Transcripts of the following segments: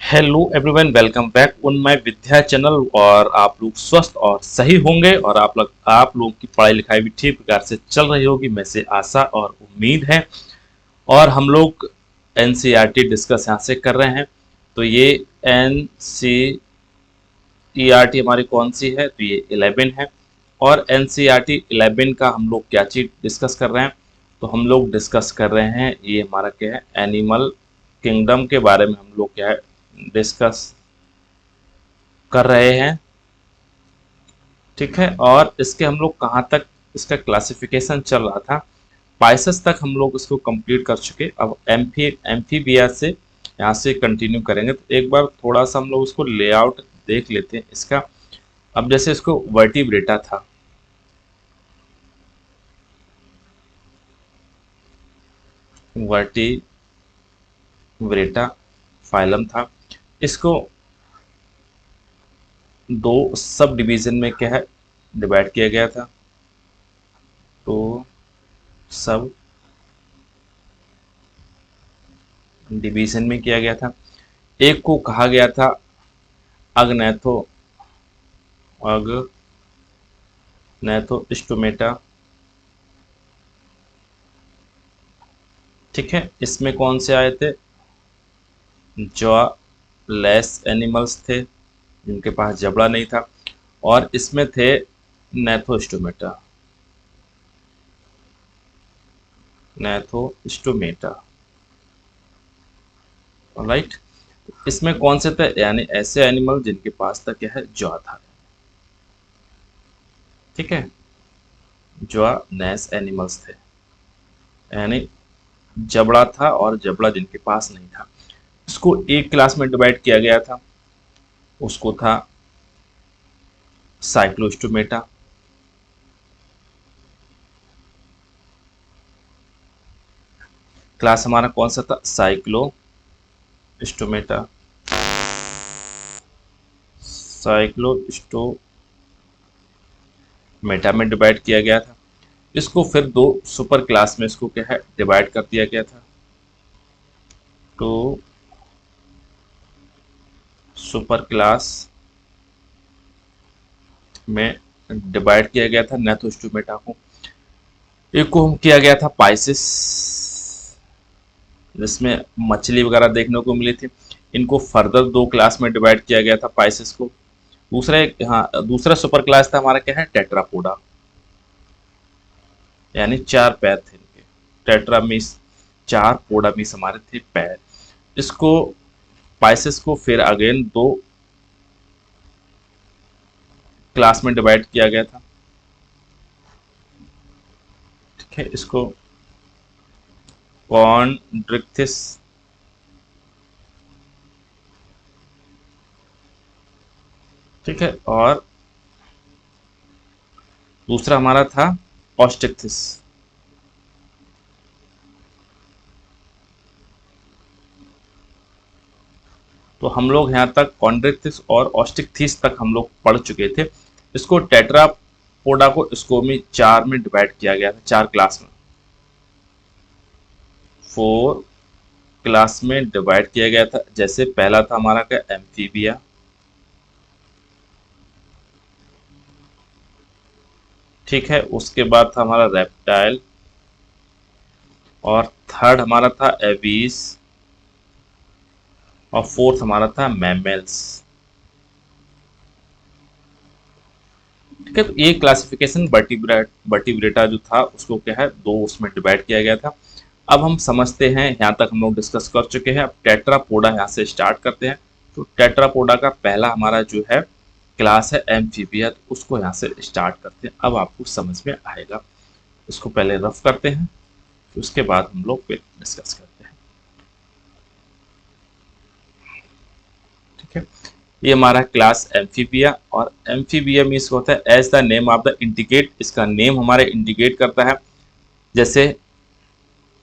Hello everyone, welcome back on my Vidya channel. और आप लोग स्वस्थ और सही होंगे और आप लोगों की पढ़ाई लिखाई भी ठीक प्रकार से चल रही होगी, मैं से आशा और उम्मीद है। और हम लोग एनसीईआरटी डिस्कस यहाँ से कर रहे हैं। तो ये एनसीईआरटी हमारी कौन सी है? तो ये 11 है। और एनसीईआरटी 11 का हम लोग क्या चीज़ डिस्कस कर रहे हैं? तो हम लोग डिस्कस कर रहे हैं, ये हमारा क्या है, एनिमल किंगडम के बारे में हम लोग क्या है डिस्कस कर रहे हैं। ठीक है, और इसके हम लोग कहाँ तक इसका क्लासिफिकेशन चल रहा था, पाइसेस तक हम लोग इसको कंप्लीट कर चुके। अब एम्फीबिया से यहाँ से कंटिन्यू करेंगे। तो एक बार थोड़ा सा हम लोग उसको लेआउट देख लेते हैं इसका। अब जैसे इसको वर्टिब्रेटा था, वर्टिब्रेटा फाइलम था। इसको दो सब डिवीजन में क्या है डिवाइड किया गया था। तो सब डिवीजन में किया गया था। एक को कहा गया था अग्नैथो स्टोमेटा। ठीक है, इसमें कौन से आए थे? जॉ लेस एनिमल्स थे, जिनके पास जबड़ा नहीं था। और इसमें थे नेथोस्टोमेटा। Gnathostomata, right. इसमें कौन से थे? यानी ऐसे एनिमल जिनके पास था क्या है, जॉ था। ठीक है, जॉ नेस एनिमल्स थे, यानी जबड़ा था और जबड़ा जिनके पास नहीं था। इसको एक क्लास में डिवाइड किया गया था, उसको था साइक्लोस्टोमेटा। क्लास हमारा कौन सा था? साइक्लोस्टोमेटा। साइक्लोस्टोमेटा में डिवाइड किया गया था। इसको फिर दो सुपर क्लास में इसको क्या है डिवाइड कर दिया गया था। तो सुपर क्लास में डिवाइड किया गया था नेथोस्टोमेटा को। एक को किया गया था पाइसिस, जिसमें मछली वगैरह देखने को मिली थी। इनको फर्दर दो क्लास में डिवाइड किया गया था पाइसिस को। दूसरा सुपर क्लास था हमारा क्या है, टेट्रापोडा, यानी चार पैर थे इनके। टेट्रामीस, चार पोडामीस हमारे थे पैर। इसको पाइसेस को फिर अगेन दो क्लास में डिवाइड किया गया था। ठीक है, इसको कॉन्ड्रिक्थिस, ठीक है, और दूसरा हमारा था ऑस्टिक्थिस। तो हम लोग यहाँ तक कॉन्ड्रिक्थिस और ऑस्टिक्थिस तक हम लोग पढ़ चुके थे। इसको टेट्रापोडा को इसको में चार में डिवाइड किया गया था, चार क्लास में, फोर क्लास में डिवाइड किया गया था। जैसे पहला था हमारा क्या, एम्फीबिया। ठीक है, उसके बाद था हमारा रेप्टाइल, और थर्ड हमारा था एबीज, और फोर्थ हमारा था मैमल्स। ठीक है, तो ये क्लासिफिकेशन वर्टिब्रेटा जो था उसको क्या है दो उसमें डिवाइड किया गया था। अब हम समझते हैं, यहाँ तक हम लोग डिस्कस कर चुके हैं। अब टेट्रापोडा यहाँ से स्टार्ट करते हैं। तो टेट्रापोडा का पहला हमारा जो है क्लास है एम्फीबिया, तो उसको यहाँ से स्टार्ट करते हैं। अब आपको समझ में आएगा। इसको पहले रफ करते हैं, तो उसके बाद हम लोग फिर डिस्कस करते हैं। ठीक है, ये हमारा क्लास एम्फीबिया। और एम्फीबिया मीन्स होता है as the name of the indicate, इसका नेम हमारे इंडिकेट करता है। जैसे,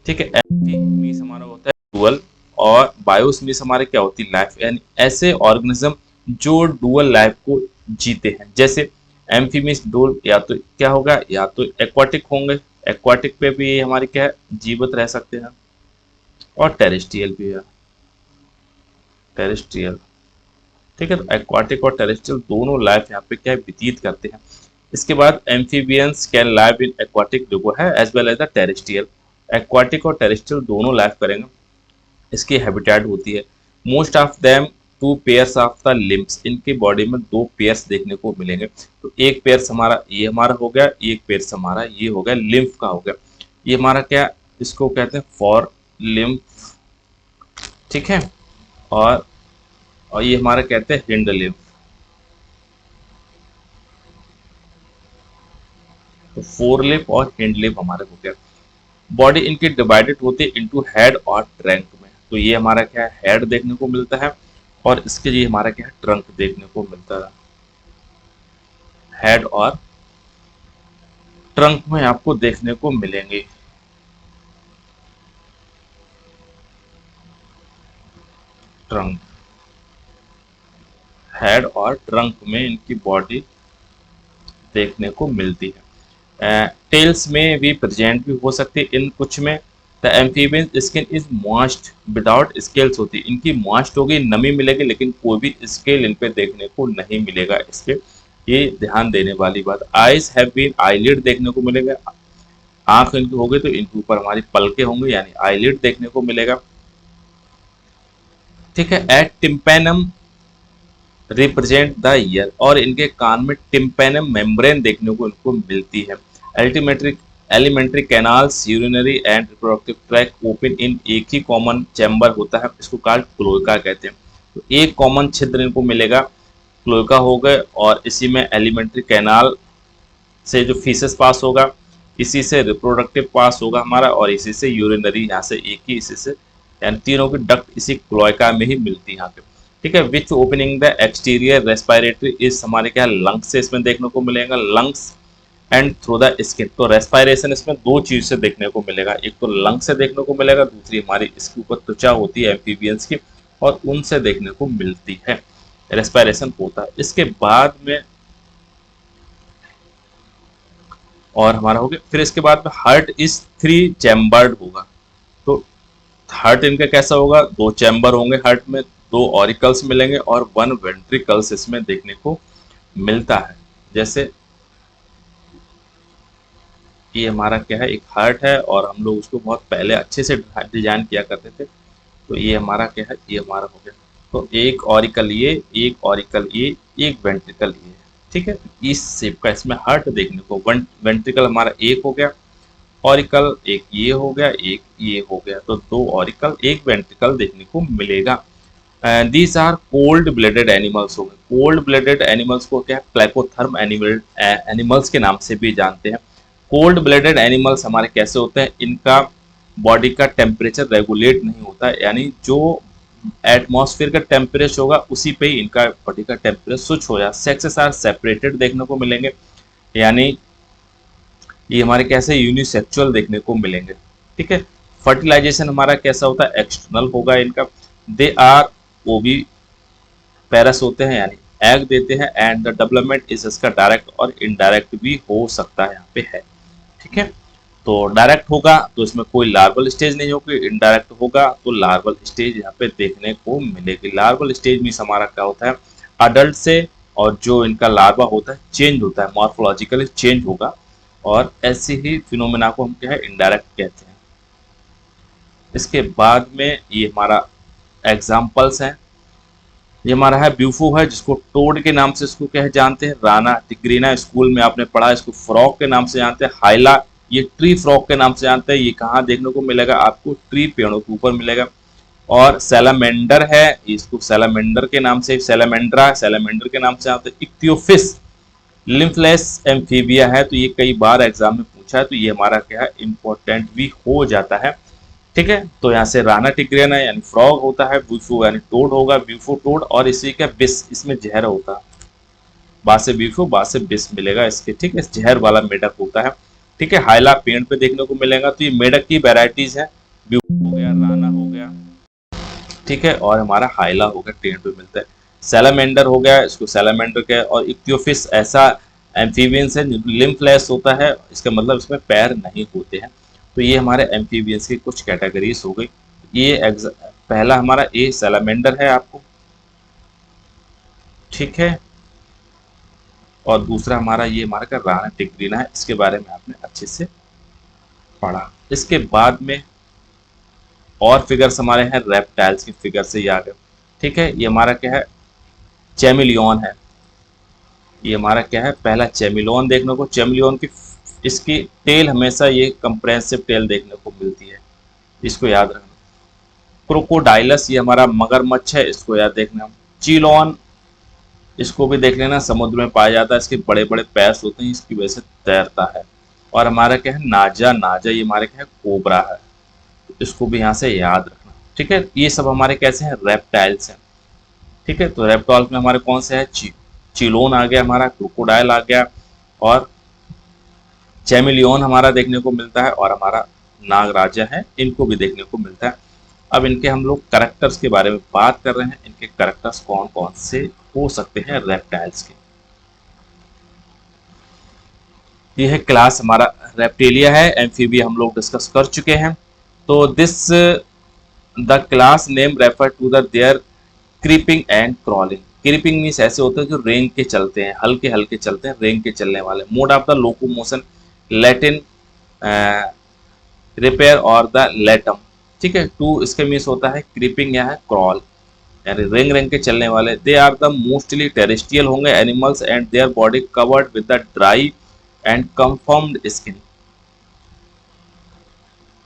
ठीक है, एम्फी मीन्स हमारा होता है डुअल, और बायोस मीन्स हमारे क्या होती है, लाइफ, यानी ऐसे ऑर्गेनिज्म जो डुअल लाइफ को जीते हैं। जैसे एम्फी मीन्स डुअल, या तो क्या होगा, या तो एक्वाटिक होंगे, एक्वाटिक पे भी ये हमारे क्या है जीवित रह सकते हैं, और टेरेस्ट्रियल भी है, टेरेस्ट्रियल। ठीक है, तो एक्वाटिक और टेरेस्ट्रियल दोनों लाइफ यहाँ पे क्या है व्यतीत करते हैं। इसके बाद amphibians can live in aquatic जो है as well as the terrestrial. Aquatic और टेरेस्ट्रियल दोनों लाइफ करेंगे, इसकी हैबिटेट होती है। Most of them two pairs of the limbs, इनकी बॉडी में दो पेयर्स देखने को मिलेंगे। तो एक पेयर हमारा ये हमारा हो गया, एक पेयर हमारा ये हो गया, लिम्फ का हो गया। ये हमारा क्या, इसको कहते हैं फॉर लिम्फ। ठीक है, और ये हमारा कहते हैं हिंड लिम्फ। तो फोर लिप और हिंड लिप हमारे हो गया। बॉडी इनकी डिवाइडेड होती है इनटू हेड और ट्रंक में। तो ये हमारा क्या है, हेड देखने को मिलता है, और इसके लिए हमारा क्या है, ट्रंक देखने को मिलता है। हेड और ट्रंक में आपको देखने को मिलेंगे। ट्रंक, हेड और ट्रंक में इनकी बॉडी देखने को मिलती है। टेल्स में भी प्रेजेंट भी हो सकती है इन कुछ में। The amphibian skin is moist without scales होती है, इनकी मॉइस्ट होगी, नमी मिलेगी, लेकिन कोई भी स्केल इन पे देखने को नहीं मिलेगा इसके, ये ध्यान देने वाली बात। आइज हैव बीन, आईलिड देखने को मिलेगा, आंख इनकी होगी तो इनके ऊपर हमारी पलके होंगे यानी आईलिड देखने को मिलेगा। ठीक है, at tympanum represent the ear, और इनके कान में टिम्पेनम मेम्ब्रेन देखने को इनको मिलती है। Alimentary canals, urinary and reproductive track open in एक ही कॉमन चैम्बर होता है, इसको क्लोएका कहते हैं। तो एक कॉमन छिद्र इनको मिलेगा, क्लोएका हो गए, और इसी में एलिमेंट्री कैनाल से जो फीसेस पास होगा, इसी से रिप्रोडक्टिव पास होगा हमारा, और इसी से यूरिनरी, यहाँ से एक ही, इसी से, यानी तीनों की डक्ट इसी क्लोएका में ही मिलती है यहाँ पे। ठीक है, which opening the exterior respiratory is, हमारे क्या लंग्स से इसमें देखने को मिलेगा, lungs and through the skin. तो रेस्पिरेशन इसमें दो चीज से देखने को मिलेगा, एक तो लंग से देखने को मिलेगा, दूसरी हमारी इसके ऊपर त्वचा होती है एम्फीबियंस की, और उनसे देखने को मिलती है, रेस्पिरेशन होता है। इसके बाद में और हमारा हो गया, फिर इसके बाद में हार्ट इज 3 चैम्बर्ड होगा। तो हार्ट इनका कैसा होगा, 2 चैम्बर होंगे हार्ट में, 2 ऑरिकल्स मिलेंगे और 1 वेंट्रिकल्स इसमें देखने को मिलता है। जैसे ये हमारा क्या है, एक हार्ट है, और हम लोग उसको बहुत पहले अच्छे से डिजाइन किया करते थे। तो ये हमारा क्या है, ये हमारा हो गया। तो एक ऑरिकल ये, एक ऑरिकल ये, एक वेंट्रिकल ये। ठीक है, इस शेप का इसमें हार्ट देखने को, वेंट्रिकल हमारा एक हो गया, ऑरिकल एक ये हो गया, एक ये हो गया, तो 2 ऑरिकल 1 वेंट्रिकल देखने को मिलेगा। These are cold blooded animals हो गए। कोल्ड ब्लडेड एनिमल्स को क्या, क्लैकोथर्म एनिमल्स के नाम से भी जानते हैं। कोल्ड ब्लडेड एनिमल्स हमारे कैसे होते हैं, इनका बॉडी का टेम्परेचर रेगुलेट नहीं होता है, यानी जो एटमॉस्फेयर का टेम्परेचर होगा उसी पे ही इनका बॉडी का टेम्परेचर स्विच हो जाए। सेक्सेस आर सेपरेटेड देखने को मिलेंगे, यानी ये हमारे कैसे यूनिसेक्सुअल देखने को मिलेंगे। ठीक है, फर्टिलाइजेशन हमारा कैसा होता है, एक्सटर्नल होगा इनका। दे आर ओवी पैरस होते हैं, यानी एग देते हैं, एंड द डेवलपमेंट इज इसका डायरेक्ट और इनडायरेक्ट भी हो सकता है, यहाँ पे है। ठीक है, तो डायरेक्ट होगा तो इसमें कोई लार्वल स्टेज नहीं होगी, इनडायरेक्ट होगा तो लार्वल स्टेज यहाँ पे देखने को मिलेगी। लार्वल स्टेज में हमारा क्या होता है, अडल्ट से और जो इनका लार्वा होता है चेंज होता है, मॉर्फोलॉजिकली चेंज होगा, और ऐसे ही फिनोमेना को हम क्या है, इनडायरेक्ट कहते हैं। इसके बाद में ये हमारा एग्जाम्पल्स हैं। ये हमारा है ब्यूफो है, जिसको टोड के नाम से इसको क्या है जानते हैं, राना टिग्रीना स्कूल में आपने पढ़ा, इसको फ्रॉग के नाम से जानते हैं। हाइला ये ट्री फ्रॉग के नाम से जानते हैं। ये कहाँ देखने को मिलेगा आपको, ट्री पेड़ों के ऊपर मिलेगा। और सैलामेंडर है, इसको सैलामेंडर के नाम से, सैलामेंड्रा सैलामेंडर के नाम से जानते हैं। इक्तियोफिस लिम्फलेस एम्फीबिया है, तो ये कई बार एग्जाम में पूछा है, तो ये हमारा क्या है, इंपॉर्टेंट भी हो जाता है। ठीक है, तो यहाँ से राना टिग्रियन है यानी फ्रॉग होता है, ब्यूफो यानी टोड होगा, ब्यूफो टोड, और इसी का बिस, इसमें जहर होता है, बा से ब्यूफो बा से बिस मिलेगा इसके। ठीक है, जहर वाला मेढक होता है। ठीक है, हाइला पेड़ पे देखने को मिलेगा। तो ये मेढक की वेराइटीज है, ब्यूफो हो गया, राना हो गया, ठीक है, और हमारा हाइला हो गया, पेड़ पे मिलता है। सैलामेंडर हो गया, इसको सैलामेंडर का, और इक्तियोफिस ऐसा एम्फीबियंस है लिम्फलेस होता है, इसका मतलब इसमें पैर नहीं होते हैं। तो ये हमारे एम्फीबियंस की कुछ कैटेगरीज हो गई। ये पहला हमारा ए सैलामेंडर है आपको, ठीक है। और दूसरा हमारा ये हमारा का राना टिग्रीना है, इसके बारे में आपने अच्छे से पढ़ा। इसके बाद में और फिगर्स हमारे हैं रेप्टाइल्स की फिगर से, ये आ गए। ठीक है, ये हमारा क्या है, चैमिलियन है। ये हमारा क्या है, पहला चैमिलियन देखने को, चैमिलियन की इसकी टेल हमेशा ये कंप्रेहेंसिव टेल देखने को मिलती है, इसको याद रखना। क्रोकोडाइलस ये हमारा मगरमच्छ है, इसको याद देखना। चीलॉन इसको भी देख लेना, समुद्र में पाया जाता है, इसके बड़े बड़े पैर होते हैं, इसकी वजह से तैरता है। और हमारा क्या है, नाजा, नाजा ये हमारे क्या है, कोबरा है, इसको भी यहाँ से याद रखना। ठीक है, ये सब हमारे कैसे हैं, रेप्टाइल्स हैं। ठीक है, तो रेप्टाइल्स में हमारे कौन से है, चिलोन आ गया, हमारा क्रोकोडाइल आ गया, और चैमिलियन हमारा देखने को मिलता है, और हमारा नागराजा है, इनको भी देखने को मिलता है। अब इनके हम लोग कैरेक्टर्स के बारे में बात कर रहे हैं, इनके कैरेक्टर्स कौन कौन से हो सकते हैं रेप्टाइल्स के। ये है क्लास हमारा रेप्टिलिया है, एम्फीबिया हम लोग डिस्कस कर चुके हैं। तो this the class name refer to the there creeping and crawling. Creeping means ऐसे होते हैं जो रेंग के चलते हैं, हल्के हल्के चलते हैं, रेंग के चलने वाले। Mode of the locomotion Latin repair और द लेटम। ठीक है, टू इसके मीन्स होता है क्रीपिंग या है क्रॉल, यानी रेंग रेंग के चलने वाले। They are the mostly terrestrial होंगे animals and their body covered with the dry and confirmed skin,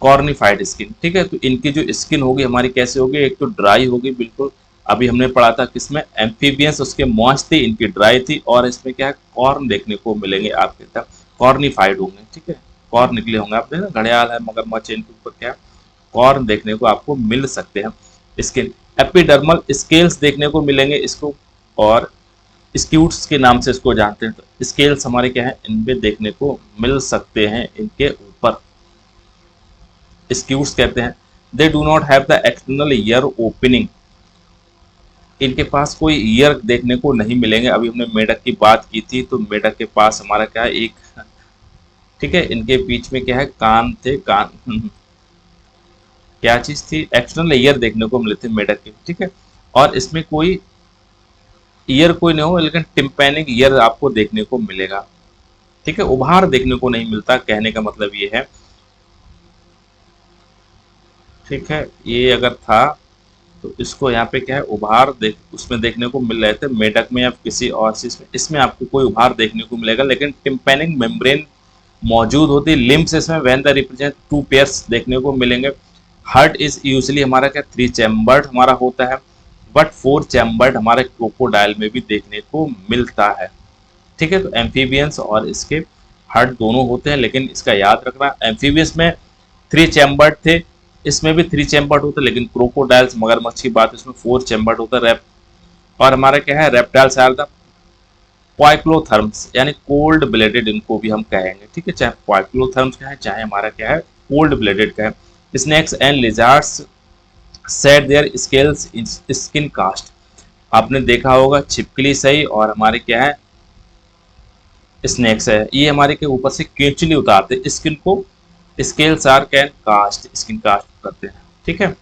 cornified skin. ठीक है, तो इनकी जो स्किन होगी हमारी कैसे होगी, एक तो ड्राई होगी बिल्कुल, अभी हमने पढ़ा था किसमें, एम्फीबियंस उसके मॉइस्ट थी, इनकी ड्राई थी, और इसमें क्या है, कॉर्न देखने को मिलेंगे आपके तक, कॉर्निफाइड होंगे। ठीक है, कॉर्न निकले होंगे, आपने ना घड़ियाल है, मगरमच्छ, इनके ऊपर क्या है, कॉर्न देखने को आपको मिल सकते हैं। स्किन एपिडर्मल स्केल्स देखने को मिलेंगे इसको, और स्क्यूट्स के नाम से इसको जानते हैं। तो स्केल्स हमारे क्या है, इनपे देखने को मिल सकते हैं, इनके ऊपर स्क्यूट्स कहते हैं। They do not have the external ear opening, इनके पास कोई ईयर देखने को नहीं मिलेंगे। अभी हमने मेढक की बात की थी, तो मेढक के पास हमारा क्या है, एक, ठीक है, इनके बीच में क्या है, कान थे, कान क्या चीज थी, एक्सटर्नल ईयर देखने को मिले थे मेढक के। ठीक है, और इसमें कोई ईयर कोई नहीं हो, लेकिन टिम्पैनिक ईयर आपको देखने को मिलेगा। ठीक है, उभार देखने को नहीं मिलता, कहने का मतलब ये है। ठीक है, ये अगर था तो इसको यहाँ पे क्या है, उभार उसमें देखने को मिल रहे थे, मेढक में या किसी और चीज में, इसमें आपको कोई उभार देखने को मिलेगा, लेकिन टिम्पैनिक मेम्ब्रेन मौजूद होती। लिम्स इसमें when the represent two pairs देखने को मिलेंगे। हार्ट इज यूजली हमारा क्या, 3 चैम्बर्ड हमारा होता है, बट 4 चैम्बर्ड हमारे क्रोकोडाइल में भी देखने को मिलता है। ठीक है, तो एम्फीबियंस और इसके हार्ट दोनों होते हैं, लेकिन इसका याद रखना, एम्फीबियंस में 3 चैम्बर्ड थे, इसमें भी 3 चैम्बर्ड होता है, लेकिन क्रोकोडाइल्स मगरमच्छ की बात, इसमें 4 चैम्बर्ड होता है। रेप और हमारा क्या है, रेप्टाइल्स आर द पॉइक्लोथर्म्स, यानी कोल्ड ब्लेडेड, इनको भी हम कहेंगे। ठीक है, चाहे पॉइक्लोथर्म्स का है, चाहे हमारा क्या है, कोल्ड ब्लेडेड का है। Snakes and lizards set their scales skin cast, आपने देखा होगा छिपकली सही, और हमारे क्या है, स्नेक्स है, ये हमारे के ऊपर से केचुली उतारते स्किन को, scales are can cast, skin cast करते हैं। ठीक है,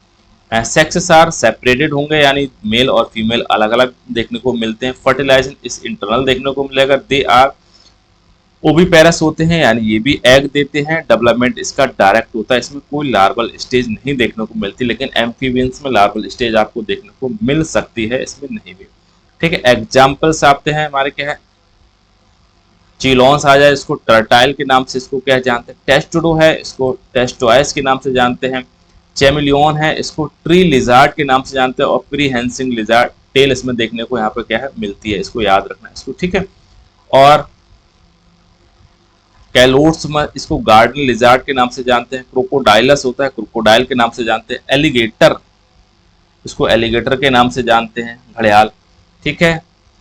सेक्सेस आर सेपरेटेड होंगे, यानी मेल और फीमेल अलग अलग देखने को मिलते हैं। फर्टिलाइजेशन इस इंटरनल देखने को मिलेगा। दे आर ओविपेरस होते हैं, यानी ये भी एग देते हैं। डेवलपमेंट इसका डायरेक्ट होता है, इसमें कोई लार्वल स्टेज नहीं देखने को मिलती, लेकिन एम्फीबियंस में लार्वल स्टेज आपको देखने को मिल सकती है, इसमें नहीं भी। ठीक है, एग्जाम्पल्स आते हैं हमारे क्या है, चिलॉन्स आ जाए, इसको टर्टाइल के नाम से इसको क्या जानते हैं, टेस्टोडो है, इसको टेस्टोइस के नाम से जानते हैं। चैमिलियन है, इसको ट्री लिजार्ड के नाम से जानते हैं, और प्रीहेंसिंग लिजार्ड टेल इसमें देखने को यहाँ पे क्या है, मिलती है, इसको याद रखना है इसको। ठीक है, और कैलोट्स में इसको गार्डन लिजार्ड के नाम से जानते हैं। क्रोकोडाइलस होता है, क्रोकोडाइल के नाम से जानते हैं। एलिगेटर, इसको एलिगेटर के नाम से जानते हैं, घड़ियाल। ठीक है,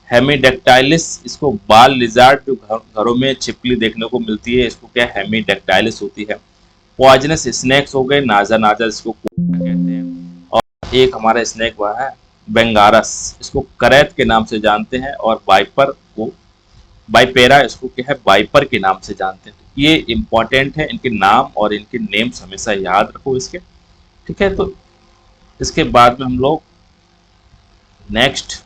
हेमीडेक्टाइलिस, इसको बाल लिजार्ड, जो घरों में छिपकली देखने को मिलती है, इसको क्या हेमीडेक्टाइलिस होती है। पॉइजनस स्नेक्स हो गए, नाजा नाजा इसको कहते हैं। और एक हमारा स्नेक हुआ है बेंगारस, इसको करैत के नाम से जानते हैं, और वाइपर को, बाइपेरा, इसको क्या है, वाइपर के नाम से जानते हैं। ये इंपॉर्टेंट है, इनके नाम और इनके नेम्स हमेशा याद रखो इसके। ठीक है, तो इसके बाद में हम लोग नेक्स्ट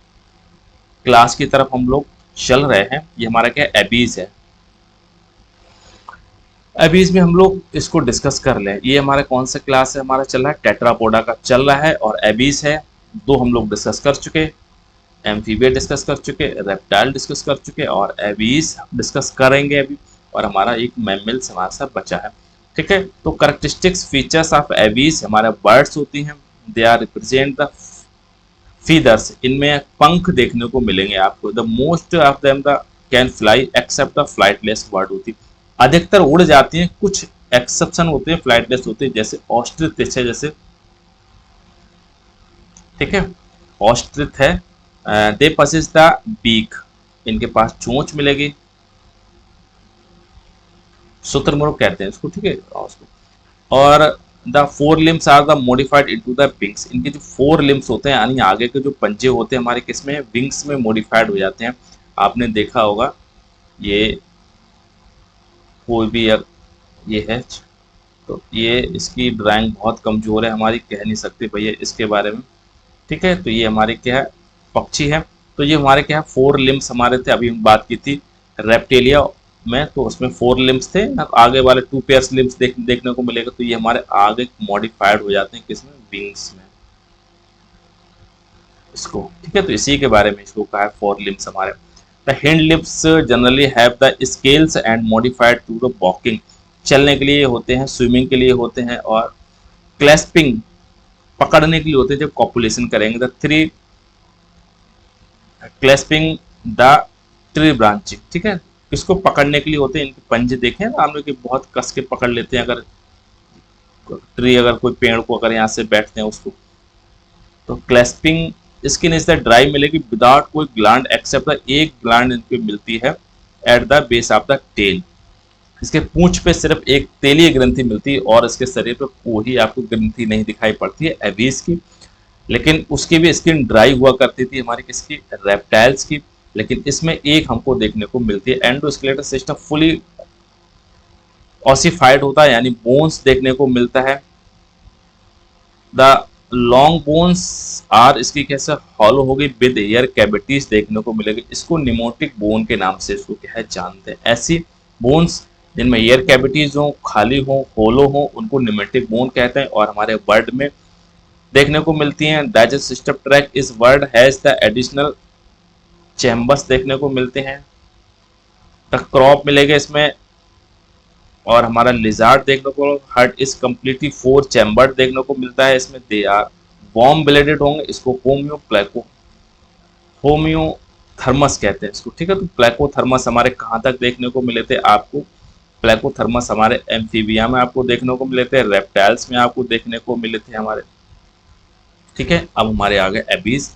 क्लास की तरफ हम लोग चल रहे हैं। ये हमारा क्या है, एबीज है। एबीज में हम लोग इसको डिस्कस कर लें। ये हमारा कौन सा क्लास है, हमारा चल रहा है टेट्रापोडा का चल रहा है, और एबीज है। दो हम लोग डिस्कस कर चुके, एम्फीबिया डिस्कस कर चुके, रेप्टाइल डिस्कस कर चुके, और एबीज डिस्कस करेंगे अभी। और हमारा एक मैमल्स हमारे साथ बचा है। ठीक है, तो करेक्टरिस्टिक्स फीचर्स ऑफ एबीज हमारे बर्ड्स होती हैं। They are represent the feathers, इनमें पंख देखने को मिलेंगे आपको। The most of them the can fly except the flightless bird होती, अधिकतर उड़ जाती हैं, कुछ एक्सेप्शन होते हैं फ्लाइटलेस होते हैं, जैसे ऑस्ट्रिच है जैसे। ठीक है, ऑस्ट्रिच है। दे पसेस द बीक, इनके पास चोंच मिलेगी, शुतुरमुर्ग कहते हैं इसको। ठीक है, और the fore limbs are the modified into the wings, इनके जो फोर लिम्स होते हैं यानी आगे के जो पंजे होते हैं हमारे किसमें, विंग्स में मॉडिफाइड हो जाते हैं। आपने देखा होगा ये कोई भी ये है, तो ये इसकी ड्राइंग बहुत कमजोर है हमारी, कह नहीं सकते भैया इसके बारे में। ठीक है, तो ये हमारे क्या है, पक्षी है। तो ये हमारे क्या है, फोर लिम्स हमारे थे। अभी हम बात की थी रेप्टेलिया में, तो उसमें फोर लिम्स थे, आगे वाले टू पेयर्स लिम्स देखने को मिलेगा। तो ये हमारे आगे मॉडिफाइड हो जाते हैं किसमें, विंग्स में इसको। ठीक है, तो इसी के बारे में इसको कहा है फोर लिम्स हमारे। The hind lips generally have the scales and modified to the walking, चलने के लिए होते हैं, स्विमिंग के लिए होते हैं, और क्लैस्पिंग पकड़ने के लिए होते हैं जब कॉपुलेशन करेंगे। The three clasping the tree branching, ठीक है, इसको पकड़ने के लिए होते हैं। इनके पंजे देखें ना हम लोग, बहुत कस के पकड़ लेते हैं। अगर ट्री, अगर कोई पेड़ को अगर यहाँ से बैठते हैं उसको, तो clasping skin is the dry मिलेगी विदाउट कोई ग्लैंड एक्सेप्ट द, एक ग्लैंड इनको मिलती है at the base of the tail, इसके पूंछ पे सिर्फ एक तेलीय ग्रंथि मिलती है, और इसके शरीर पे कोई आपको ग्रंथि नहीं दिखाई पड़ती है एबीज की। लेकिन उसकी भी स्किन ड्राई हुआ करती थी हमारी किसकी, रेप्टाइल्स की। लेकिन इसमें एक हमको देखने को मिलती है, एंडोस्केलेटल सिस्टम फुली ऑसिफाइड होता है, यानी बोन्स देखने को मिलता है। द लॉन्ग बोन्स आर, इसकी कैसे हॉलो होगी, विद एयर कैविटीज देखने को मिलेगी। इसको निमोटिक बोन के नाम से इसको क्या है जानते हैं। ऐसी बोन्स जिनमें एयर कैविटीज हो, खाली हो, होलो हो, उनको निमोटिक बोन कहते हैं, और हमारे वर्ड में देखने को मिलती हैं। डाइजेस्ट सिस्टम ट्रैक इस word has the additional chambers देखने को मिलते हैं। द क्रॉप मिलेगा इसमें, और हमारा लिजार्ड देखने को, heart is completely four chamber देखने को मिलता है इसमें। दे आर वार्म ब्लेडेड होंगे, इसको होम्योथर्मस कहते हैं इसको। ठीक है, तो प्लेकोथर्मस हमारे कहाँ तक देखने को मिले थे आपको, प्लेकोथर्मस हमारे एम्फीबिया में आपको देखने को मिले थे, रेप्टाइल्स में आपको देखने को मिले थे हमारे। ठीक है, अब हमारे आगे एबीज,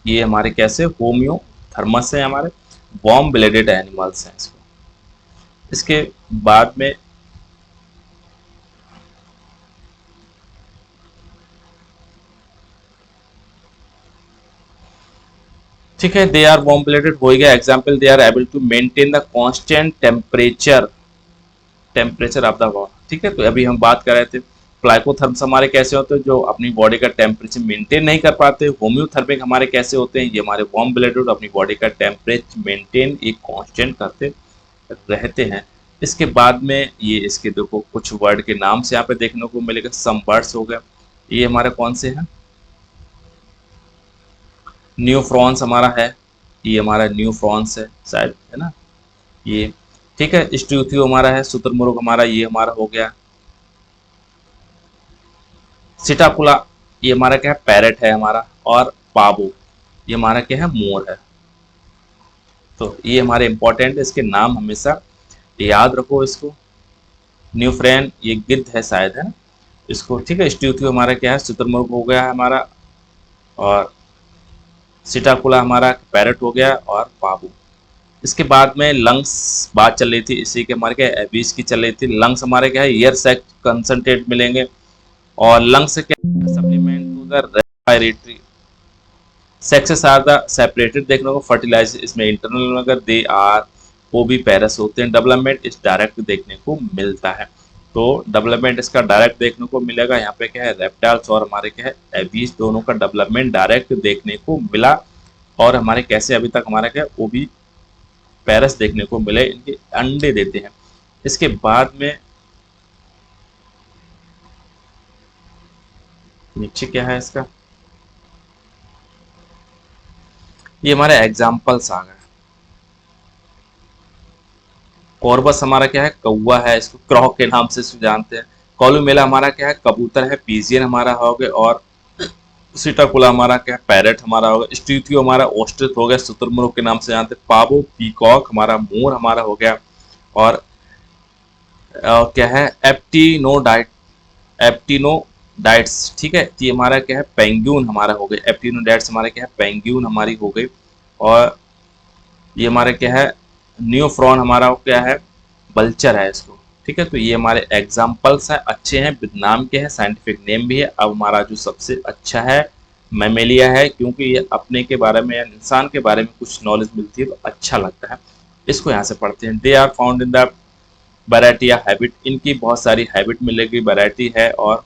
ये हमारे कैसे होम्योथर्मस है, हमारे वार्म ब्लेडेड एनिमल्स हैं इसको। इसके बाद में ठीक है, दे आर वार्म ब्लेडेड हो गया example, they are able to maintain the constant temperature of the water. ठीक है, तो अभी हम बात कर रहे थे प्लाइकोथर्म्स हमारे कैसे होते हैं, जो अपनी बॉडी का टेम्परेचर मेंटेन नहीं कर पाते। होम्योथर्मिक हमारे कैसे होते हैं, ये हमारे वार्म ब्लेडेड अपनी बॉडी का टेम्परेचर मेंटेन एक कांस्टेंट करते रहते हैं। इसके बाद में ये इसके देखो कुछ वर्ड के नाम से यहाँ पे देखने को मिलेगा। सम वर्ड्स हो गया, ये हमारे कौन से हैं, न्यू फ्रॉन्स हमारा है, ये हमारा न्यू फ्रॉन्स है शायद, है ना ये। ठीक है, स्ट्यूथियो हमारा है, शुतुरमुर्ग हमारा ये हमारा हो गया। सिटाकुला ये हमारा क्या है, पैरेट है हमारा। और पाबो ये हमारा क्या है, मोर है। तो ये हमारे इंपॉर्टेंट, इसके नाम हमेशा याद रखो इसको। न्यूफ्रेन ये गिद्ध है शायद, है ना इसको। ठीक है, स्ट्यूथियो हमारा क्या है, शुतुरमुर्ग हो गया हमारा, और सिटाकुला हमारा पैरेट हो गया, और पाबू। इसके बाद में लंग्स बात चल रही थी, इसी के हमारे क्या एबीज की चल रही थी। लंग्स हमारे क्या है, एयर सैक कंसंट्रेट मिलेंगे, और लंग्स से क्या supplement to the respiratory sacs are the separated देखने को। फर्टिलाइज इसमें इंटरनल अगर दे आर वो भी पैरस होते हैं। डेवलपमेंट इस डायरेक्ट देखने को मिलता है, तो डेवलपमेंट इसका डायरेक्ट देखने को मिलेगा। यहाँ पे क्या है, रेप्टाइल्स और हमारे क्या है एबीज, दोनों का डेवलपमेंट डायरेक्ट देखने को मिला। और हमारे कैसे अभी तक हमारा क्या ओवी पैरस देखने को मिले, इनके अंडे देते हैं। इसके बाद में नीचे क्या है इसका, ये हमारे एग्जाम्पल्स आ गए। कॉर्बस हमारा क्या है, कौवा है, इसको क्रॉ के नाम से इसको जानते हैं। कॉलुमेला हमारा क्या है, कबूतर है। पीजियन हमारा हो गया, और सीटाकुला हमारा क्या है, पैरेट हमारा हो गया। स्ट्यूथियो हमारा ऑस्ट्रिच हो गया, शुतुरमुर्ग के नाम से जानते हैं। पावो पीकॉक हमारा, मोर हमारा हो गया। और क्या है, एप्टिनोडाइट्स, ठीक है। ये हमारा क्या है, पेंगुइन हमारा हो गया। एप्टिनोडाइट्स हमारा क्या है, पेंगुइन हमारी हो गई। और ये हमारे क्या है, न्यूफ्रॉन हमारा क्या है, बल्चर है इसको, ठीक है। तो ये हमारे एग्जाम्पल्स हैं, अच्छे हैं, विद नाम के हैं, साइंटिफिक नेम भी है। अब हमारा जो सबसे अच्छा है मैमेलिया है, क्योंकि ये अपने के बारे में, इंसान के बारे में कुछ नॉलेज मिलती है तो अच्छा लगता है। इसको यहाँ से पढ़ते हैं। They are found in the variety या हैबिट, इनकी बहुत सारी हैबिट मिलेगी, वैरायटी है। और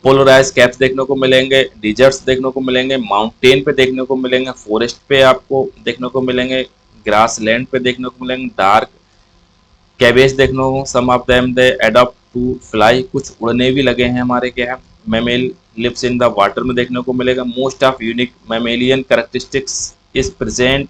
पोलराइज कैप्स देखने को मिलेंगे, डिजर्ट्स देखने को मिलेंगे, माउंटेन पे देखने को मिलेंगे, फॉरेस्ट पे आपको देखने को मिलेंगे, ग्रास लैंड पे देखने को मिलेंगे, डार्क कैबेज देखने को, some of them they adopt to fly, कुछ उड़ने भी लगे हैं हमारे क्या है। Mammal lives in the water में देखने को मिलेगा। Most of unique mammalian characteristics is present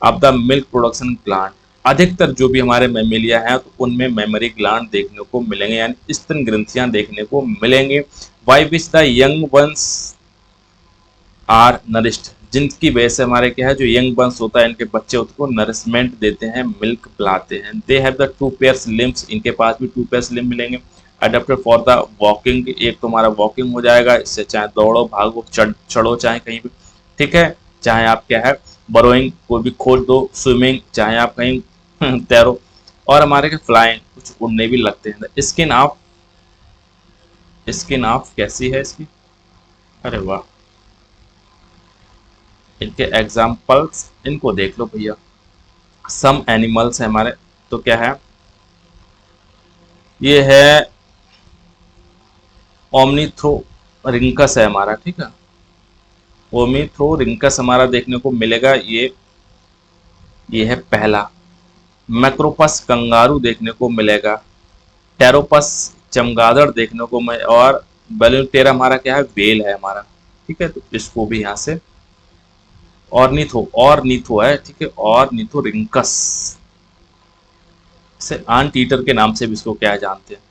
of the milk production gland, अधिकतर जो भी हमारे मेमेलिया हैं तो उनमें मेमोरी ग्लैंड देखने को मिलेंगे, यानी स्तन ग्रंथियां देखने को मिलेंगे। By which the young ones are nourished, जिनकी वजह से हमारे क्या है, जो यंग वंस होता है, इनके बच्चे होते हैं, को नरिशमेंट देते हैं, मिल्क पिलाते हैं। They have the two pairs limbs, इनके पास भी टू पेयर्स लिम्ब मिलेंगे। अडेप्टेड फॉर द वॉकिंग, एक तो हमारा वॉकिंग हो जाएगा, इससे चाहे दौड़ो भागो चढ़ो चाहे कहीं भी, ठीक है। चाहे आप क्या है बरोइंग, कोई भी खोद दो, स्विमिंग, चाहे आप कहीं तैरो। और हमारे के फ्लाइंग, कुछ उड़ने भी लगते हैं। स्किन ऑफ कैसी है इसकी, अरे वाह। इनके एग्जाम्पल्स इनको देख लो भैया। सम एनिमल्स है हमारे, तो क्या है, ये है ओमनीथ्रोरिंकस है हमारा, ठीक है। ओमनीथ्रोरिंकस हमारा देखने को मिलेगा, ये है पहला। मैक्रोपस कंगारू देखने को मिलेगा। टेरोपस चमगादड़ देखने को मिले। और बेलुटेरा हमारा क्या है, वेल है हमारा, ठीक है। तो इसको भी यहाँ से ऑर्निथो है, ठीक है। ऑर्निथोरिंकस से आंट ईटर के नाम से भी इसको क्या जानते हैं।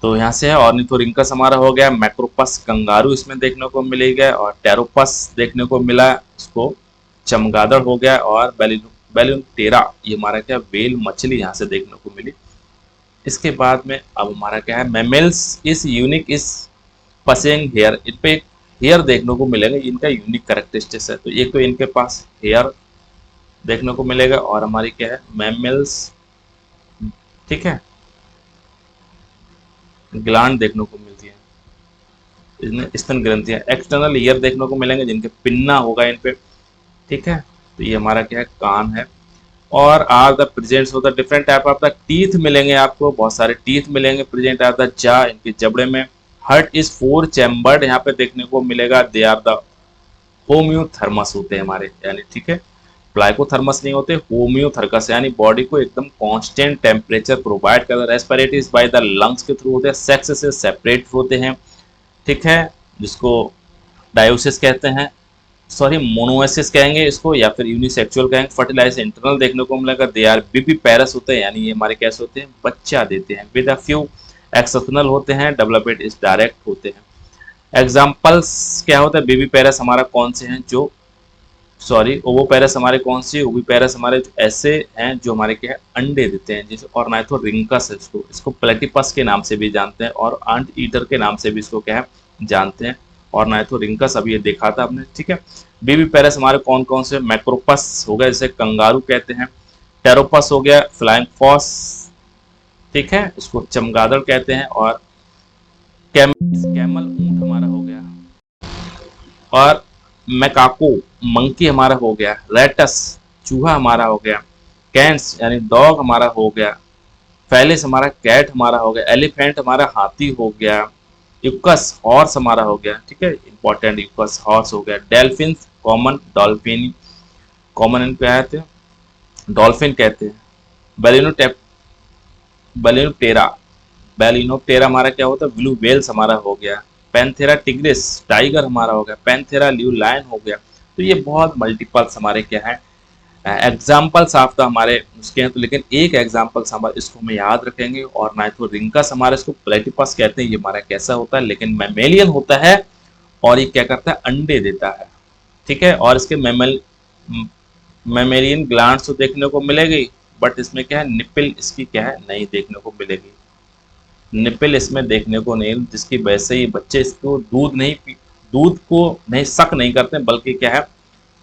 तो यहाँ से है ऑर्निथोरिंकस हमारा हो गया। मैक्रोपस कंगारू इसमें देखने को मिलेगा। और टेरोपस देखने को मिला, इसको चमगादड़ हो गया। और बेलुटेरा ये हमारा क्या, वेल मछली यहाँ से देखने को मिली। इसके बाद में अब हमारा क्या है, मैमल्स इस यूनिक इस पसेंग हेयर, इन पे हेयर देखने को मिलेगा, इनका यूनिक कैरेक्टरिस्टिक्स है। तो एक तो इनके पास हेयर देखने को मिलेगा, और हमारी क्या है मैमल्स, ठीक है, ग्लैंड देखने को मिलती है, इसमें स्तन ग्रंथियां। एक्सटर्नल ईयर देखने को मिलेंगे, जिनके पिन्ना होगा इन पे, ठीक है। तो ये हमारा क्या है, कान है। और आर द प्रेजेंट्स होता है different type of the teeth मिलेंगे आपको, बहुत सारे टीथ मिलेंगे प्रेजेंट आर द जा, इनके जबड़े में। हर्ट इज फोर चैम्बर्ड यहाँ पे देखने को मिलेगा। दे आर द होम्योथर्मस होते हैं हमारे, यानी ठीक है, प्लाइकोथर्मस नहीं होते, होम्योथर्कस, यानी बॉडी को एकदम कांस्टेंट टेम्परेचर प्रोवाइड करता है। रेस्पिरेटरीज बाय द लंग्स के थ्रू होते हैं। सेक्स से सेपरेट होते हैं, ठीक है, जिसको डायोसिस कहते हैं, सॉरी मोनोएसिस कहेंगे इसको, या फिर यूनिसेक्सुअल कहेंगे। फर्टिलाइज इंटरनल देखने को मिलेगा। दे आर बीबी पैरस होते हैं, यानी ये हमारे कैसे होते हैं, बच्चा देते हैं। विद अ फ्यू एक्सेप्शनल होते हैं, डेवलपमेंट इज डायरेक्ट होते हैं। एग्जाम्पल्स क्या होता है, बेबी पैरस हमारा कौन से हैं, जो सॉरी ओवोपेरस हमारे कौन सी, ओविपेरस हमारे ऐसे हैं जो हमारे क्या है अंडे देते हैं, जैसे ऑर्निथोरिंकस है, इसको प्लेटिपस के नाम से भी जानते हैं, और आंट ईटर के नाम से भी इसको क्या है जानते हैं। ऑर्निथोरिंकस अभी ये देखा था आपने, ठीक है। बेबी पैरस हमारे कौन कौन से, मैक्रोपस हो गया, जैसे कंगारू कहते हैं। टेरोपस हो गया, फ्लाइंग फॉस, ठीक है, इसको चमगादड़ कहते हैं। और कैमल ऊंट हमारा हो गया। और मैकाको मंकी हमारा हो गया। रेटस चूहा हमारा हो गया। कैंट्स यानी डॉग हमारा हो गया। फैलिस हमारा कैट हमारा हो गया। एलिफेंट हमारा हाथी हो गया। यूकस हॉर्स हमारा हो गया, ठीक है, इंपॉर्टेंट यूकस हॉर्स हो गया। डेल्फिन कॉमन डॉल्फिन, कॉमन इनको क्या कहते हैं, डॉल्फिन कहते हैं। बेलिनोटेप बेलिनोप्टेरा, बेलिनोप्टेरा हमारा क्या होता है, ब्लू वेल्स हमारा हो गया। पैंथेरा टिग्रिस टाइगर हमारा हो गया। पैंथेरा ल्यू लायन हो गया। तो ये बहुत मल्टीपल्स हमारे क्या है, एग्जाम्पल्स आपका हमारे उसके हैं। तो लेकिन एक एग्जाम्पल्स हमारे इसको हम याद रखेंगे। और ना तो रिंकस हमारे इसको प्लेटिपस कहते हैं, ये हमारा कैसा होता है, लेकिन मैमेलियन होता है और ये क्या करता है, अंडे देता है, ठीक है। और इसके मैमेलियन ग्लैंड्स तो देखने को मिलेगी, बट इसमें क्या है, निपिल इसकी क्या है, नहीं देखने को मिलेगी। निपिल इसमें देखने को नहीं, जिसकी वजह से ये बच्चे इसको दूध को नहीं सक नहीं करते, बल्कि क्या है,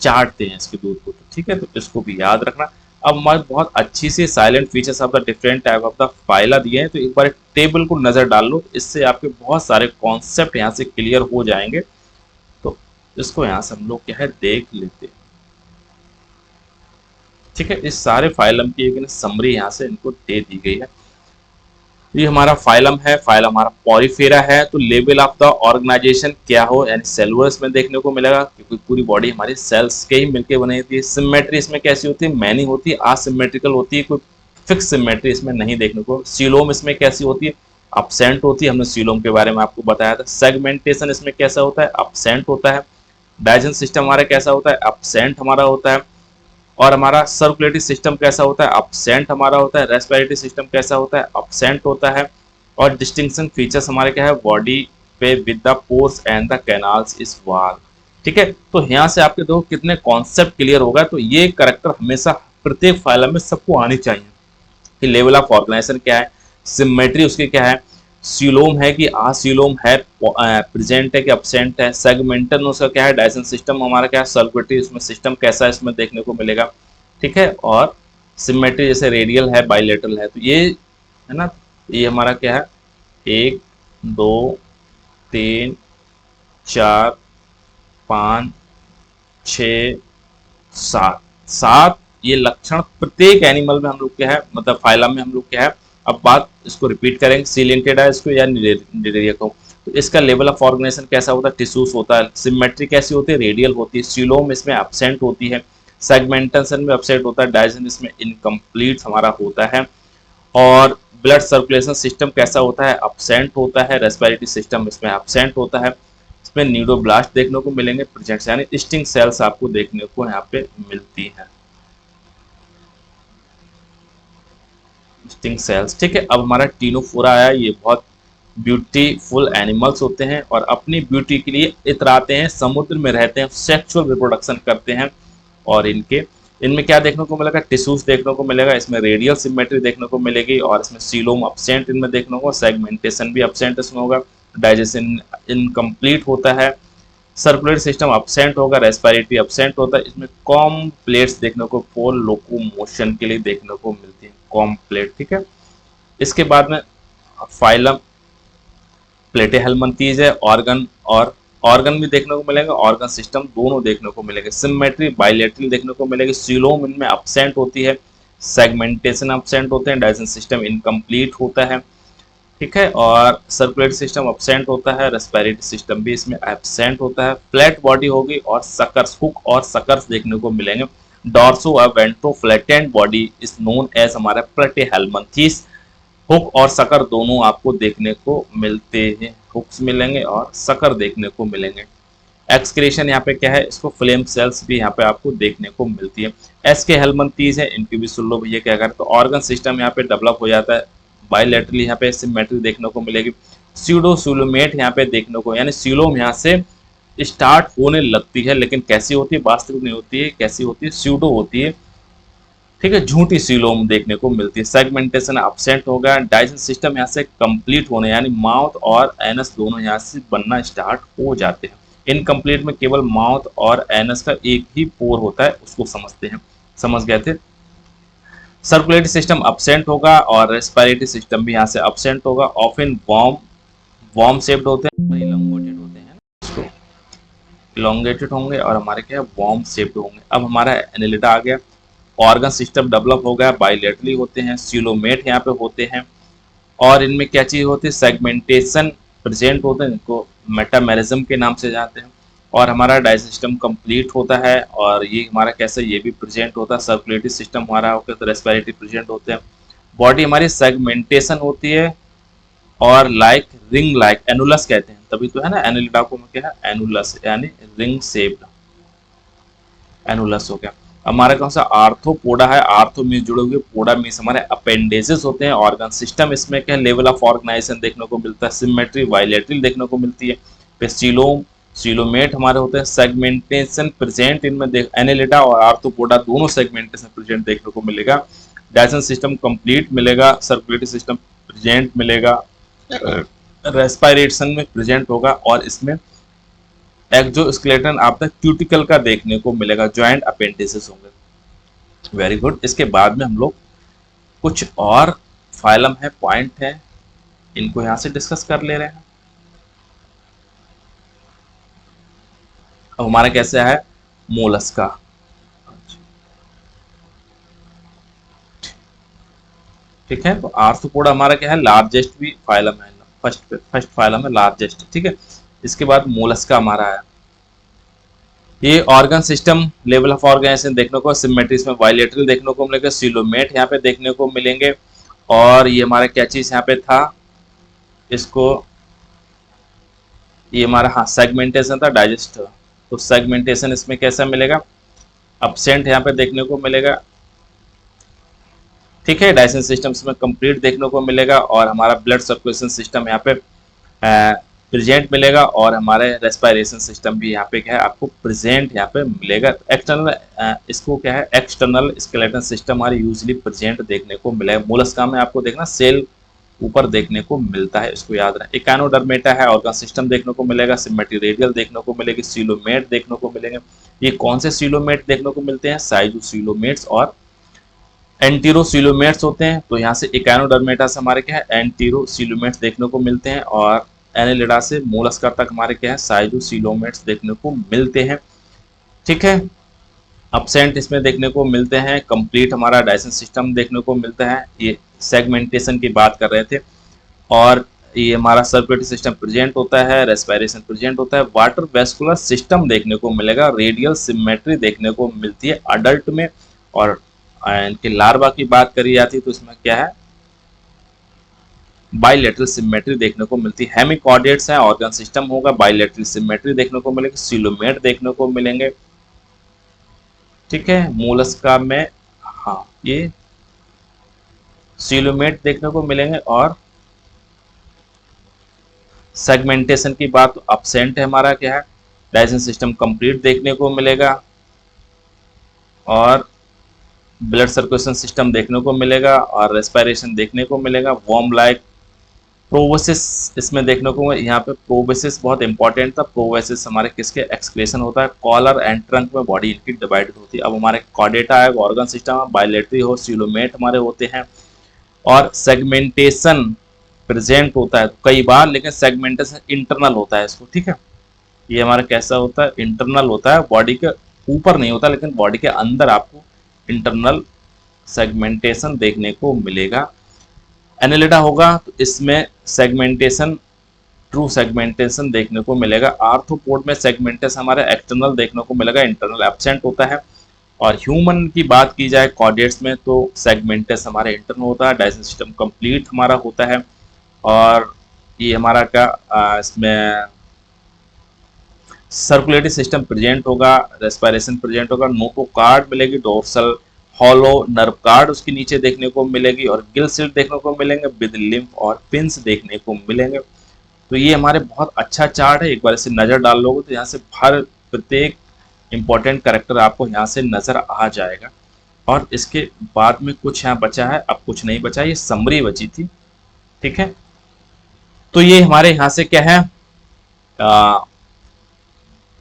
चाटते हैं इसके दूध को। तो ठीक है, तो इसको भी याद रखना। अब हमारे बहुत अच्छी सी silent features of the different type of the phyla दिए हैं, तो एक बार टेबल को नजर डाल लो, इससे आपके बहुत सारे कॉन्सेप्ट यहाँ से क्लियर हो जाएंगे। तो इसको यहाँ से हम लोग क्या है, देख लेते हैं, ठीक है। इस सारे फाइलम की एक समरी यहाँ से इनको दे दी गई है। ये हमारा फाइलम है, फाइलम हमारा पॉरीफेरा है। तो लेवल ऑफ द ऑर्गेनाइजेशन क्या हो, यानी सेलुलर्स में देखने को मिलेगा, क्योंकि पूरी बॉडी हमारी सेल्स के ही मिलकर बनी होती है। सिमेट्री इसमें कैसी होती है, मैनी होती है, असिमेट्रिकल होती है, कोई फिक्स सिमेट्री इसमें नहीं देखने को। सीलोम इसमें कैसी होती है, अपसेंट होती है, हमने सीलोम के बारे में आपको बताया था। सेगमेंटेशन इसमें कैसा होता है, अपसेंट होता है। डाइजेशन सिस्टम हमारा कैसा होता है, अपसेंट हमारा होता है। और हमारा सर्कुलेटरी सिस्टम कैसा होता है, अपसेंट हमारा होता है। रेस्पिरेटरी सिस्टम कैसा होता है, अपसेंट होता है। और डिस्टिंक्शन फीचर्स हमारे क्या है, बॉडी पे with the pores and the canals is वाल, ठीक है। तो यहाँ से आपके दो कितने कॉन्सेप्ट क्लियर होगा। तो ये करेक्टर हमेशा प्रत्येक फाइलम में सबको आनी चाहिए कि लेवल ऑफ ऑर्गेनाइजेशन क्या है, सिमेट्री उसकी क्या है, सीलोम है कि आसीलोम है, प्रेजेंट है कि अपसेंट है। सेगमेंटन उसका क्या है, डाइजेशन सिस्टम हमारा क्या है, सर्कुलेटरी उसमें सिस्टम कैसा है, इसमें देखने को मिलेगा, ठीक है। और सिमेट्री जैसे रेडियल है, बाइलेटरल है। तो ये है ना, ये हमारा क्या है, 1 2 3 4 5 6 7 7 ये लक्षण प्रत्येक एनिमल में हम लोग क्या है, मतलब फाइलम में हम लोग क्या है। अब बात इसको रिपीट करेंगे, सीलिएंटेड है इसको या निडेरिया को। तो इसका लेवल ऑफ ऑर्गेनाइजेशन कैसा होता है, टिश्यूज होता है। सिमेट्री कैसी होती है, रेडियल होती है। सीलोम इसमें एब्सेंट होती है। सेगमेंटेशन में अपसेंट होता है। डाइजेशन इसमें इनकम्प्लीट हमारा होता है। और ब्लड सर्कुलेशन सिस्टम कैसा होता है, अपसेंट होता है। रेस्पिरेटरी सिस्टम इसमें अपसेंट होता है। इसमें न्यूरोब्लास्ट देखने को मिलेंगे, प्रेजेंट यानी स्टिंग सेल्स आपको देखने को यहाँ पे मिलती हैं, स्टिंग सेल्स, ठीक है। अब हमारा टीनोफोरा आया, ये बहुत ब्यूटीफुल एनिमल्स होते हैं और अपनी ब्यूटी के लिए इतराते हैं, समुद्र में रहते हैं, सेक्सुअल रिप्रोडक्शन करते हैं। और इनमें क्या देखने को मिलेगा, टिश्यूज देखने को मिलेगा। इसमें रेडियल सिमेट्री देखने को मिलेगी और इसमें सीलोम अपसेंट इनमें देखने को, सेगमेंटेशन भी अपसेंट इसमें होगा। डाइजेशन इनकम्प्लीट होता है। सर्कुलेटरी सिस्टम अपसेंट होगा। रेस्पिरेटरी अपसेंट होता है। इसमें कॉम्प्लेट्स देखने को फॉर लोकोमोशन के लिए देखने को मिलती है, कॉम्प्लेट, ठीक है। इसके बाद में फाइलम प्लेटेहेलमिन्थीज है। ऑर्गन भी देखने को मिलेगा, ऑर्गन सिस्टम दोनों देखने को मिलेंगे। सिमेट्री बाइलेटरल देखने को मिलेगी। सीलोम इनमें अपसेंट होती है। सेगमेंटेशन अपसेंट होते हैं। डाइजेशन सिस्टम इनकम्प्लीट होता है, ठीक है। और सर्कुलेटरी सिस्टम अपसेंट होता है। रेस्पिरेटरी सिस्टम भी इसमें एब्सेंट होता है। फ्लैट बॉडी होगी और सकर्स, हुक और सकर्स देखने को मिलेंगे। Dorso ventro flattened body is known as हमारा प्लेटेहेलमिन्थीज। हुक और सकर दोनों आपको देखने को मिलते हैं, हुक्स मिलेंगे और सकर देखने को मिलेंगे। एक्सक्रीशन यहाँ पे क्या है, इसको फ्लेम सेल्स भी यहाँ पे आपको देखने को मिलती है। एस के हेलमिन्थीज है, इनकी भी सुन लो भैया क्या करते। तो ऑर्गन सिस्टम यहाँ पे डेवलप हो जाता है। बाइलेटरली यहाँ पे सिमेट्री देखने को मिलेगी। स्यूडो सूलोमेट यहाँ पे देखने को, यानी सीलोम यहाँ से स्टार्ट होने लगती है, लेकिन कैसी होती है, वास्तविक नहीं होती है, कैसी होती है, स्यूडो होती है, ठीक है। झूठी सीलोम देखने को मिलती है। सेगमेंटेशन अपसेंट होगा। डाइजेशन सिस्टम यहाँ से कंप्लीट होने, यानी माउथ और एनस दोनों यहाँ से बनना स्टार्ट हो जाते हैं। इनकम्प्लीट में केवल माउथ और एनस का एक ही पोर होता है, उसको समझते हैं, समझ गए थे। सर्कुलेटरी सिस्टम अपसेंट होगा और रेस्पिरेटरी सिस्टम भी यहाँ से अपसेंट होगा। ऑफन वॉर्म शेप्ड होते हैं, इलोंगेटेड होते हैं, इसको इलोंगेटेड होंगे और हमारे क्या है, वॉर्म शेप्ड होंगे। अब हमारा एनेलिडा आ गया। ऑर्गन सिस्टम डेवलप हो गया, बाइलेटरली होते हैं, सीलोमेट यहाँ पे होते हैं। और इनमें क्या चीज होती है, सेगमेंटेशन प्रेजेंट होते हैं, इनको मेटामेरिज्म के नाम से जानते हैं। और हमारा डाइजेस्टिव सिस्टम कंप्लीट होता है और ये हमारा कैसा, ये भी प्रेजेंट होता है। सर्कुलेटरी सिस्टम हमारा होता है, तो रेस्पिरेटरी प्रेजेंट होते हैं। बॉडी हमारी सेगमेंटेशन होती है और लाइक रिंग लाइक एनुलस कहते हैं, तभी तो है ना एनुलिडा को क्या है, एनुलस यानी रिंग शेप्ड एनुलस हो गया। हमारा कौन सा आर्थ्रोपोडा है, आर्थो में जुड़े हुए, पोडा में हमारे अपेंडेजेस होते हैं। ऑर्गन सिस्टम इसमें क्या लेवल ऑफ ऑर्गेनाइजेशन देखने को मिलता है, सिमेट्री बायलैटरल देखने को मिलती है। फिर सीलोमेट हमारे होते हैं, सेगमेंटेशन प्रेजेंट इनमें देख, एनेलिडा और आर्थ्रोपोडा दोनों सेगमेंटेशन प्रेजेंट देखने को मिलेगा। डाइजेशन सिस्टम कंप्लीट मिलेगा, सर्कुलेटरी सिस्टम प्रेजेंट मिलेगा, रेस्पिरेशन में प्रेजेंट होगा और इसमें एक्सोस्केलेटन आपका क्यूटिकल का देखने को मिलेगा, जॉइंट अपेंडिसेस होंगे। Very good. इसके बाद में हम लोग कुछ और फाइलम है, पॉइंट है, इनको यहां से डिस्कस कर ले रहे हैं। अब हमारा कैसे है, मोलस्का। ठीक है, तो आर्थ्रोपोडा हमारा क्या है, लार्जेस्ट भी फाइलम है, फर्स्ट फाइलम है लार्जेस्ट। ठीक है, इसके बाद मोलस्का हमारा है। ये organ system level of organization देखने को, सिमेट्रीज में बायलैटरल देखने को मिलेगा, सीलोमेट यहाँ पे देखने को मिलेंगे। और ये हमारा क्या चीज यहाँ पे था, इसको ये हमारा हाँ सेगमेंटेशन था, डाइजेस्ट। तो सेगमेंटेशन इसमें कैसा मिलेगा, अपसेंट यहाँ पे देखने को मिलेगा। ठीक है, डाइजेशन सिस्टम इसमें कंप्लीट देखने को मिलेगा और हमारा ब्लड सर्कुलेशन सिस्टम यहाँ पे प्रेजेंट मिलेगा और हमारे रेस्पिरेशन सिस्टम भी यहाँ पे क्या है आपको प्रेजेंट यहाँ पे मिलेगा। एक्सटर्नल इसको क्या है, एक्सटर्नल स्केलेटन सिस्टम हमारे यूजली प्रेजेंट देखने को मिलेगा। मोलस्का में आपको देखना सेल ऊपर देखने को मिलता है, इसको याद रखें। इकानोडर्मेटा है, ऑर्गन सिस्टम देखने को मिलेगा, सिमेट्री रेडियल देखने को मिलेगी, सीलोमेट देखने को मिलेंगे। ये कौन से सीलोमेट देखने को मिलते हैं, साइजोसीलोमेट्स और एंटीरोसीलोमेट्स होते हैं। तो यहाँ से इकानोडर्मेटा से हमारे क्या है एंटीरोसीलोमेट्स देखने को मिलते हैं और एनेलिडा से मोलस्का तक हमारे क्या है साइजोसीलोमेट्स देखने को मिलते हैं। ठीक है, अपसेंट इसमें देखने को मिलते हैं। कंप्लीट हमारा डाइजेशन सिस्टम देखने को मिलता है। ये सेगमेंटेशन की बात कर रहे थे और ये हमारा सर्कुलेटरी सिस्टम प्रेजेंट होता है, रेस्पिरेशन प्रेजेंट होता है। वाटर वेस्कुलर सिस्टम देखने को मिलेगा, रेडियल सिमेट्री देखने को मिलती है अडल्ट में। और इनके लार्वा की बात करी जाती है तो इसमें क्या है बायलैटरल सिमेट्री देखने को मिलती है। हेमिकॉर्डेट्स है, ऑर्गन सिस्टम होगा, बायलैटरल सिमेट्री देखने को मिलेगी, सीलोमेट देखने को मिलेंगे। ठीक है, मोलस्का में हाँ ये सीलोमेट देखने को मिलेंगे और सेगमेंटेशन की बात तो अपसेंट है हमारा क्या है, डाइजेशन सिस्टम कंप्लीट देखने को मिलेगा और ब्लड सर्कुलेशन सिस्टम देखने को मिलेगा और रेस्पिरेशन देखने को मिलेगा। वॉर्म लाइक प्रोबोसिस इसमें देखने को, यहाँ पे प्रोबोसिस बहुत इंपॉर्टेंट था। प्रोबोसिस हमारे किसके एक्सक्रीशन होता है, कॉलर एंड ट्रंक में बॉडी इनकी डिवाइडेड होती है। अब हमारे कॉर्डेटा है, ऑर्गन सिस्टम, बायलैटरी हो, सीलोमेट हमारे होते हैं और सेगमेंटेशन प्रेजेंट होता है कई बार, लेकिन सेगमेंटेशन इंटरनल होता है इसको। ठीक है, ये हमारा कैसा होता है, इंटरनल होता है, बॉडी के ऊपर नहीं होता लेकिन बॉडी के अंदर आपको इंटरनल सेगमेंटेशन देखने को मिलेगा। एनेलिडा होगा तो इसमें सेगमेंटेशन ट्रू सेगमेंटेशन देखने को मिलेगा। आर्थ्रोपोड में सेगमेंटेशन हमारा एक्सटर्नल देखने को मिलेगा, इंटरनल एब्सेंट होता है। और ह्यूमन की बात की जाए कॉर्डेट्स में तो सेगमेंटेशन हमारा इंटरनल होता है, डाइजेशन सिस्टम कंप्लीट हमारा होता है और ये हमारा क्या इसमें सर्कुलेटरी सिस्टम प्रेजेंट होगा, रेस्पिरेशन प्रेजेंट होगा। नोटोकार्ड मिलेगी, डोर्सल हॉलो नर्व कार्ड उसके नीचे देखने को मिलेगी और गिल सिल्ट देखने को मिलेंगे, विद लिम्फ और पिंस देखने को मिलेंगे। तो ये हमारे बहुत अच्छा चार्ट है, एक बार इसे नज़र डाल लोगे तो यहाँ से हर प्रत्येक इंपॉर्टेंट कैरेक्टर आपको यहाँ से नज़र आ जाएगा। और इसके बाद में कुछ यहाँ बचा है, अब कुछ नहीं बचा, ये समरी बची थी। ठीक है, तो ये हमारे यहाँ से क्या है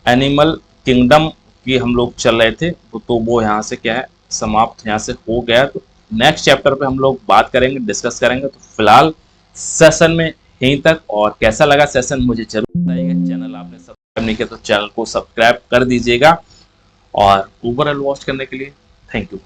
एनिमल किंगडम की हम लोग चल रहे थे तो वो यहाँ से क्या है समाप्त यहाँ से हो गया। तो नेक्स्ट चैप्टर पे हम लोग बात करेंगे, डिस्कस करेंगे। तो फिलहाल सेशन में यहीं तक, और कैसा लगा सेशन मुझे जरूर बताइएगा। चैनल आपने सब्सक्राइब नहीं किया तो चैनल को सब्सक्राइब कर दीजिएगा और ओवरऑल वॉच करने के लिए थैंक यू।